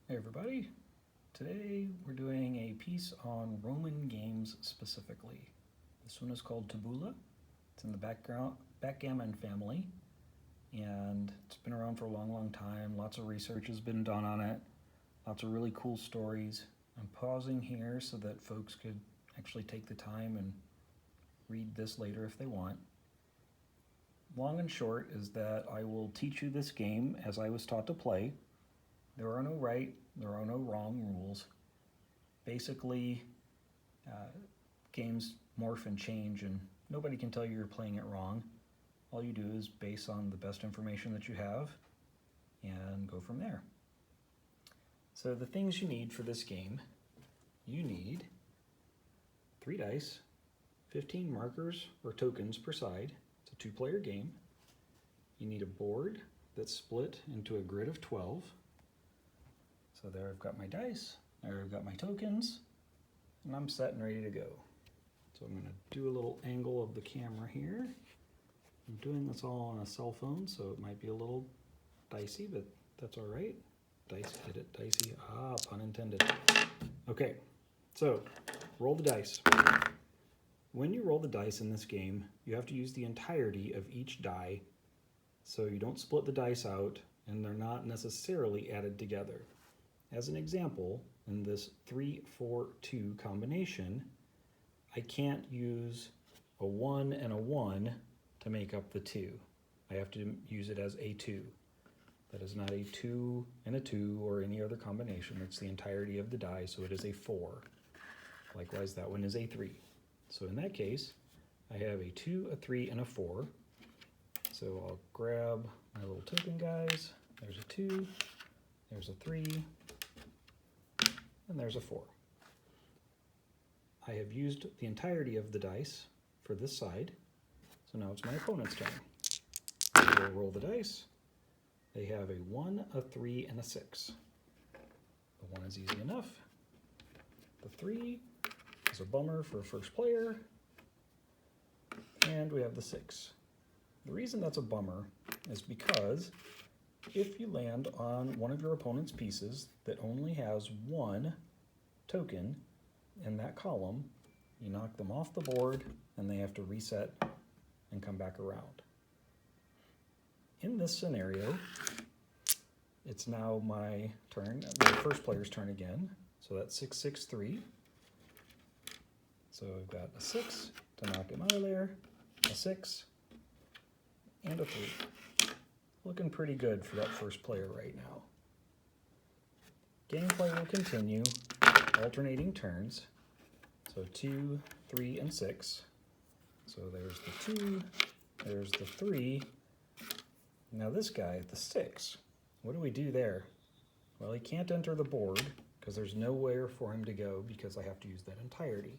Hey everybody, today we're doing a piece on Roman games specifically. This one is called Tabula. It's in the backgammon family, and it's been around for a long time. Lots of research has been done on it, lots of really cool stories. I'm pausing here so that folks could actually take the time and read this later if they want. Long and short is that I will teach you this game as I was taught to play. There are no right, there are no wrong rules. Basically, games morph and change, and nobody can tell you you're playing it wrong. All you do is base on the best information that you have and go from there. So the things you need for this game, you need 3 dice, 15 markers or tokens per side. It's a 2-player game. You need a board that's split into a grid of 12. So there I've got my dice, there I've got my tokens, and I'm set and ready to go. So I'm going to do a little angle of the camera here. I'm doing this all on a cell phone, so it might be a little dicey, but that's all right. Dice, get it, dicey, pun intended. Okay, so roll the dice. When you roll the dice in this game, you have to use the entirety of each die, so you don't split the dice out and they're not necessarily added together. As an example, in this 3-4-2 combination, I can't use a 1 and a 1 to make up the 2. I have to use it as a 2. That is not a 2 and a 2 or any other combination. It's the entirety of the die, so it is a 4. Likewise, that one is a 3. So in that case, I have a 2, a 3, and a 4. So I'll grab my little token guys. There's a 2, there's a 3, and there's a 4. I have used the entirety of the dice for this side, so now it's my opponent's turn. I will roll the dice. They have a 1, a 3, and a 6. The 1 is easy enough. The 3 is a bummer for first player, and we have the 6. The reason that's a bummer is because if you land on one of your opponent's pieces that only has 1 token in that column, you knock them off the board and they have to reset and come back around. In this scenario, it's now my turn, the first player's turn again. So that's 6, 6, 3. So I've got a 6 to knock him out of there, a 6, and a 3. Looking pretty good for that first player right now. Gameplay will continue, alternating turns. So 2, 3, and 6. So there's the 2, there's the 3. Now this guy, the 6, what do we do there? Well, he can't enter the board because there's nowhere for him to go because I have to use that entirety.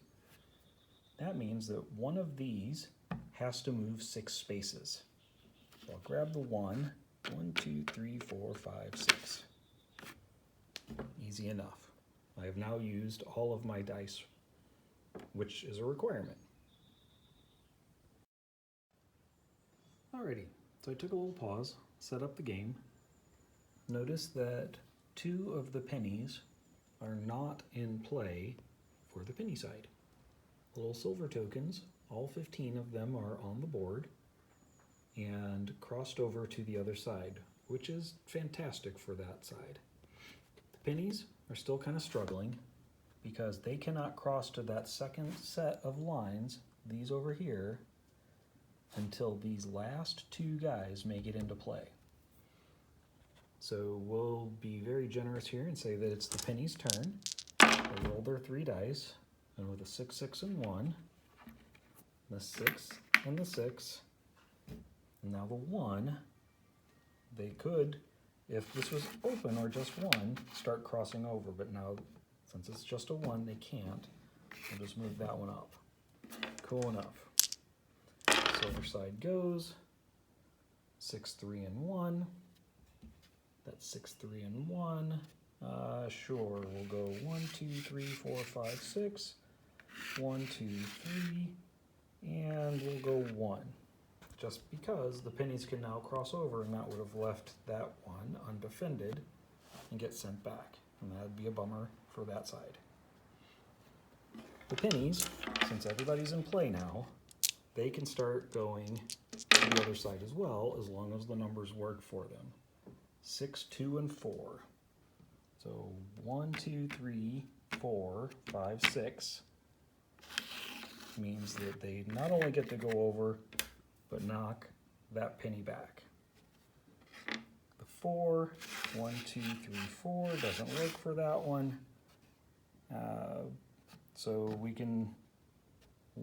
That means that one of these has to move 6 spaces. So I'll grab the 1, 1, 2, 3, 4, 5, 6. Easy enough. I have now used all of my dice, which is a requirement. Alrighty, so I took a little pause, set up the game. Notice that 2 of the pennies are not in play for the penny side. The little silver tokens, all 15 of them are on the board and crossed over to the other side, which is fantastic for that side. The pennies are still kind of struggling because they cannot cross to that second set of lines, these over here, until these last 2 guys make it into play. So we'll be very generous here and say that it's the penny's turn. They roll their 3 dice, and with a 6, 6, and 1, the 6 and the 6, and now the 1, they could, if this was open or just 1, start crossing over, but now since it's just a 1, they can't. We'll just move that one up. Cool enough. Silver side goes 6, 3, and 1. That's 6, 3, and 1. Sure, we'll go 1, 2, 3, 4, 5, 6. 1, 2, 3, and we'll go 1. Just because the pennies can now cross over, and that would have left that one undefended and get sent back. and that'd be a bummer for that side. The pennies, since everybody's in play now, they can start going to the other side as well, as long as the numbers work for them. 6, 2, and 4. So 1, 2, 3, 4, 5, 6 means that they not only get to go over, but knock that penny back. The 4, 1, 2, 3, 4 doesn't work for that one. So we can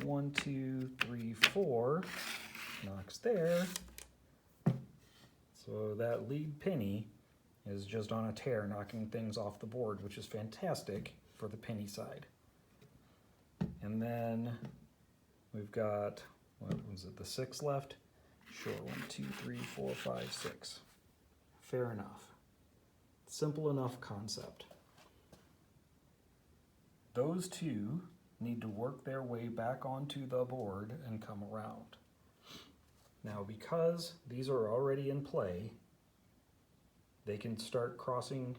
1, 2, 3, 4 knocks there. So that lead penny is just on a tear, knocking things off the board, which is fantastic for the penny side. And then we've got, what was it, the 6 left? Sure, 1, 2, 3, 4, 5, 6. Fair enough. Simple enough concept. Those two need to work their way back onto the board and come around. Now, because these are already in play, they can start crossing,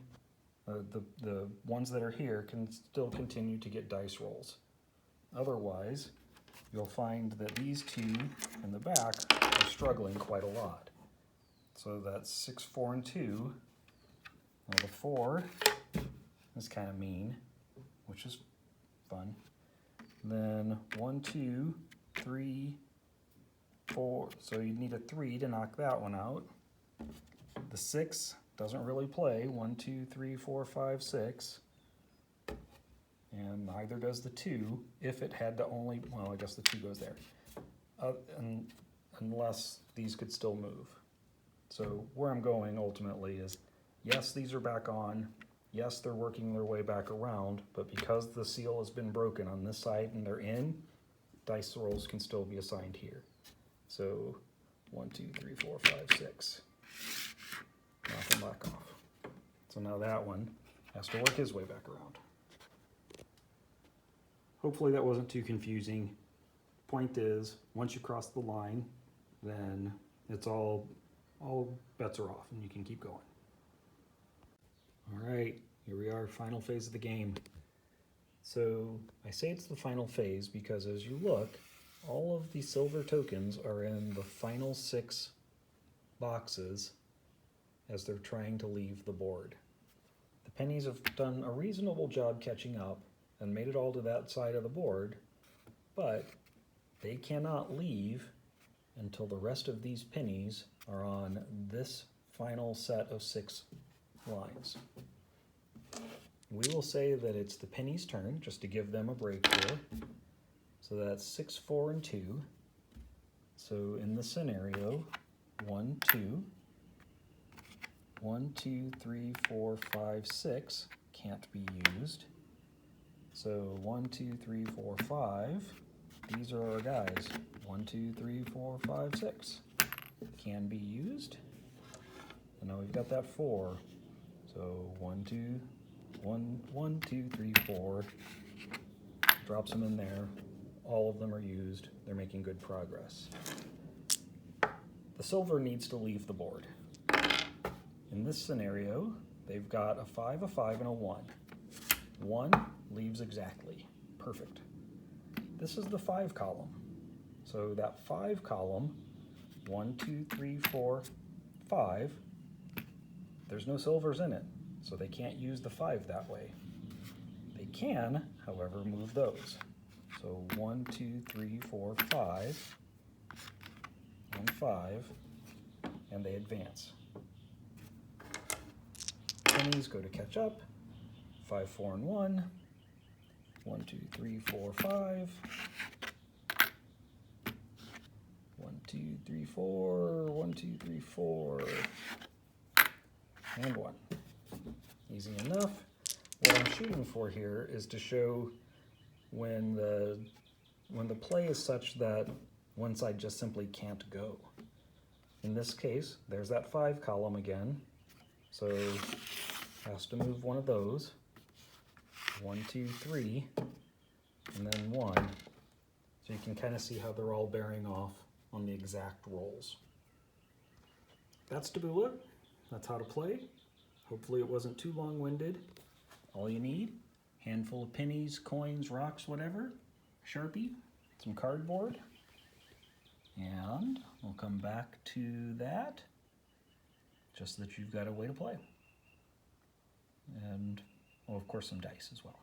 the ones that are here can still continue to get dice rolls. Otherwise, you'll find that these two in the back are struggling quite a lot. So that's 6, 4, and 2. Well, the 4 is kind of mean, which is fun. And then 1, 2, 3, 4. So you need a 3 to knock that one out. The 6 doesn't really play. 1, 2, 3, 4, 5, 6. And neither does the 2 if it had to only, well, I guess the 2 goes there. Unless these could still move. So where I'm going ultimately is, yes, these are back on. Yes, they're working their way back around, but because the seal has been broken on this side and they're in, dice rolls can still be assigned here. So 1, 2, 3, 4, 5, 6. Knock them back off. So now that one has to work his way back around. Hopefully that wasn't too confusing. Point is, once you cross the line, then it's all bets are off and you can keep going. All right, here we are, final phase of the game. So I say it's the final phase because as you look, all of the silver tokens are in the final 6 boxes as they're trying to leave the board. The pennies have done a reasonable job catching up and made it all to that side of the board, but they cannot leave until the rest of these pennies are on this final set of 6 lines. We will say that it's the penny's turn, just to give them a break here. So that's 6, 4, and 2. So in this scenario, 1, 2, 1, 2, 3, 4, 5, 6 can't be used. So 1, 2, 3, 4, 5. These are our guys. 1, 2, 3, 4, 5, 6 can be used. And now we've got that 4. So 1, 2, 3, 4. Drops them in there. All of them are used. They're making good progress. The silver needs to leave the board. In this scenario, they've got a 5, and a 1. 1 leaves exactly. Perfect. This is the 5 column. So that 5 column, 1, 2, 3, 4, 5, there's no silvers in it, so they can't use the 5 that way. They can, however, move those. So 1, 2, 3, 4, 5, and 5, and they advance. Pennies go to catch up. 5, 4, and 1. 1, 2, 3, 4, 5. 1, 2, 3, 4. 1, 2, 3, 4. And 1. Easy enough. What I'm shooting for here is to show when the play is such that one side just simply can't go. In this case, there's that 5 column again. So has to move one of those. 1, 2, 3, and then 1. So you can kind of see how they're all bearing off on the exact rolls. That's Tabula. That's how to play. Hopefully it wasn't too long-winded. all you need, handful of pennies, coins, rocks, whatever, Sharpie, some cardboard, and we'll come back to that, just that you've got a way to play. And, well, of course, some dice as well.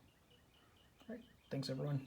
All right, thanks everyone.